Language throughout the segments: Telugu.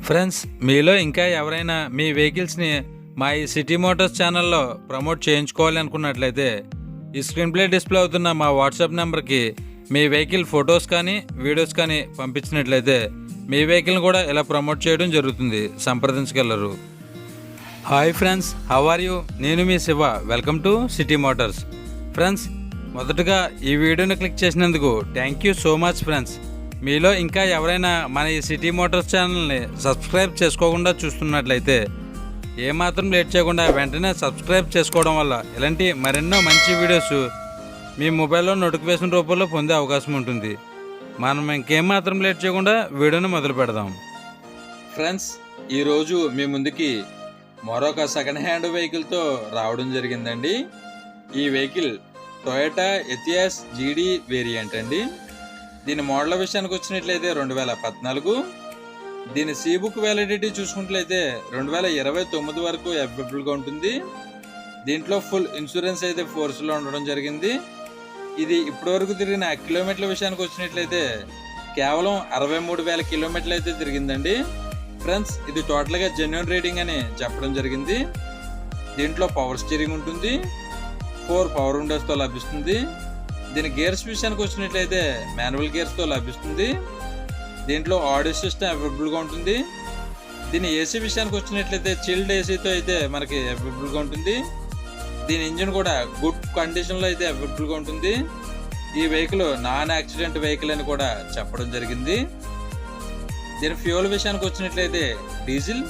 ఫ్రెండ్స్, మీలో ఇంకా ఎవరైనా మీ వెహికల్స్ని మా ఈ సిటీ మోటార్స్ ఛానల్లో ప్రమోట్ చేయించుకోవాలి అనుకున్నట్లయితే ఈ స్క్రీన్ ప్లే డిస్ప్లే అవుతున్న మా వాట్సాప్ నెంబర్కి మీ వెహికల్ ఫొటోస్ కానీ వీడియోస్ కానీ పంపించినట్లయితే మీ వెహికల్ని కూడా ఇలా ప్రమోట్ చేయడం జరుగుతుంది. సంప్రదించగలరు. Hi friends, how are you? నేను మీ Shiva. Welcome to city motors. Friends, మొదటగా ఈ వీడియోని క్లిక్ చేసినందుకు thank you so much friends. మీలో ఇంకా ఎవరైనా మన ఈ సిటీ మోటార్స్ ఛానల్ని సబ్స్క్రైబ్ చేసుకోకుండా చూస్తున్నట్లయితే ఏమాత్రం లేట్ చేయకుండా వెంటనే సబ్స్క్రైబ్ చేసుకోవడం వల్ల ఇలాంటి మరెన్నో మంచి వీడియోస్ మీ మొబైల్లో నోటిఫికేషన్ రూపంలో పొందే అవకాశం ఉంటుంది. మనం ఇంకేమాత్రం లేట్ చేయకుండా వీడియోని మొదలు పెడదాం. ఫ్రెండ్స్, ఈరోజు మీ ముందుకి మరొక సెకండ్ హ్యాండ్ వెహికల్తో రావడం జరిగిందండి. ఈ వెహికల్ టొయోటా ఎథియాస్ GD వేరియంట్ అండి. దీని మోడల్ విషయానికి వచ్చినట్లయితే 2014. దీని బుక్ వ్యాలిడిటీ చూసుకున్నట్లయితే 2029 వరకు అవైలబుల్గా ఉంటుంది. దీంట్లో ఫుల్ ఇన్సూరెన్స్ అయితే ఫోర్స్లో ఉండడం జరిగింది. ఇది ఇప్పటివరకు తిరిగిన కిలోమీటర్ల విషయానికి వచ్చినట్లయితే కేవలం 63,000 కిలోమీటర్లు అయితే తిరిగిందండి. ఫ్రెండ్స్, ఇది టోటల్గా జెన్యూన్ రేటింగ్ అని చెప్పడం జరిగింది. దీంట్లో పవర్ స్టీరింగ్ ఉంటుంది, 4 పవర్ విండోస్తో లభిస్తుంది. దీని గేర్స్ విషయానికి వచ్చినట్లయితే మాన్యువల్ గేర్స్తో లభిస్తుంది. దీంట్లో ఆడియో సిస్టమ్ అవైలబుల్గా ఉంటుంది. దీని ఏసీ విషయానికి వచ్చినట్లయితే చిల్డ్ ఏసీతో అయితే మనకి అవైలబుల్గా ఉంటుంది. దీని ఇంజిన్ కూడా గుడ్ కండిషన్లో అయితే అవైలబుల్గా ఉంటుంది. ఈ వెహికల్ నాన్ యాక్సిడెంట్ వెహికల్ అని కూడా చెప్పడం జరిగింది. దీని ఫ్యూయల్ విషయానికి వచ్చినట్లయితే డీజిల్.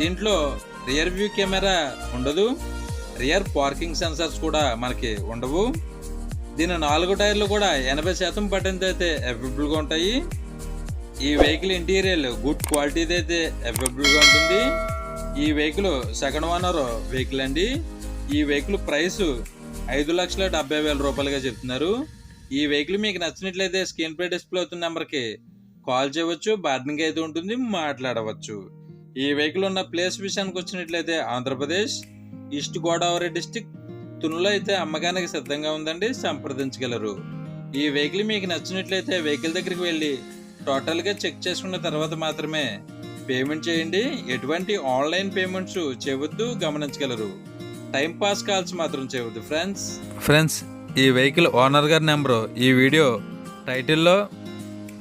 దీంట్లో రియర్ వ్యూ కెమెరా ఉండదు, రియర్ పార్కింగ్ సెన్సర్స్ కూడా మనకి ఉండవు. దీని 4 టైర్లు కూడా 80% బటన్స్ అయితే అవైలబుల్గా ఉంటాయి. ఈ వెహికల్ ఇంటీరియర్ గుడ్ క్వాలిటీది అయితే అవైలబుల్గా ఉంటుంది. ఈ వెహికల్ సెకండ్ ఓనర్ వెహికల్ అండి. ఈ వెహికల్ ప్రైస్ 5,70,000 రూపాయలుగా చెప్తున్నారు. ఈ వెహికల్ మీకు నచ్చినట్లయితే స్క్రీన్ ప్లే డిస్ప్లే అవుతున్న నెంబర్కి కాల్ చేయవచ్చు, బార్గెనింగ్ అయితే ఉంటుంది, మాట్లాడవచ్చు. ఈ వెహికల్ ఉన్న ప్లేస్ విషయానికి వచ్చినట్లయితే ఆంధ్రప్రదేశ్ ఈస్ట్ గోదావరి డిస్టిక్ తునిలో అయితే అమ్మకానికి సిద్ధంగా ఉందండి. సంప్రదించగలరు. ఈ వెహికల్ మీకు నచ్చినట్లయితే వెహికల్ దగ్గరికి వెళ్ళి టోటల్గా చెక్ చేసుకున్న తర్వాత మాత్రమే పేమెంట్ చేయండి. ఎటువంటి ఆన్లైన్ పేమెంట్స్ చేయవద్దు, గమనించగలరు. టైం పాస్ కాల్స్ మాత్రం చేయవద్దు. ఫ్రెండ్స్, ఈ వెహికల్ ఓనర్ గారి నెంబరు ఈ వీడియో టైటిల్లో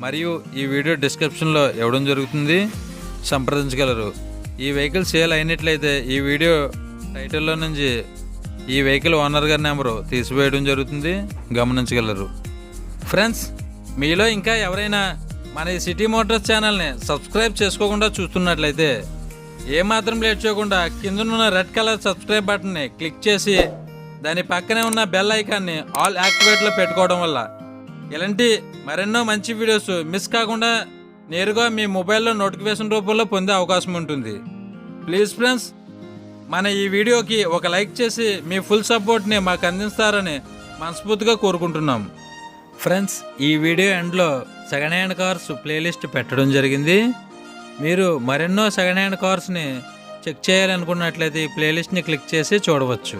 మరియు ఈ వీడియో డిస్క్రిప్షన్లో ఇవ్వడం జరుగుతుంది. సంప్రదించగలరు. ఈ వెహికల్ సేల్ అయినట్లయితే ఈ వీడియో టైటిల్లో నుంచి ఈ వెహికల్ ఓనర్ గారి నెంబరు తీసివేయడం జరుగుతుంది. గమనించగలరు. ఫ్రెండ్స్, మీలో ఇంకా ఎవరైనా మన ఈ సిటీ మోటార్స్ ఛానల్ని సబ్స్క్రైబ్ చేసుకోకుండా చూస్తున్నట్లయితే ఏమాత్రం లేట్ చేయకుండా కిందనున్న రెడ్ కలర్ సబ్స్క్రైబ్ బటన్ని క్లిక్ చేసి దాని పక్కనే ఉన్న బెల్ ఐకాన్ని ఆల్ యాక్టివేట్లో పెట్టుకోవడం వల్ల ఇలాంటి మరెన్నో మంచి వీడియోస్ మిస్ కాకుండా నేరుగా మీ మొబైల్లో నోటిఫికేషన్ రూపంలో పొందే అవకాశం ఉంటుంది. ప్లీజ్ ఫ్రెండ్స్, మన ఈ వీడియోకి ఒక లైక్ చేసి మీ ఫుల్ సపోర్ట్ని మాకు అందిస్తారని మనస్ఫూర్తిగా కోరుకుంటున్నాం. ఫ్రెండ్స్, ఈ వీడియో ఎండ్లో సెకండ్ హ్యాండ్ కార్స్ ప్లేలిస్ట్ పెట్టడం జరిగింది. మీరు మరెన్నో సెకండ్ హ్యాండ్ కార్స్ని చెక్ చేయాలనుకున్నట్లయితే ఈ ప్లేలిస్ట్ని క్లిక్ చేసి చూడవచ్చు.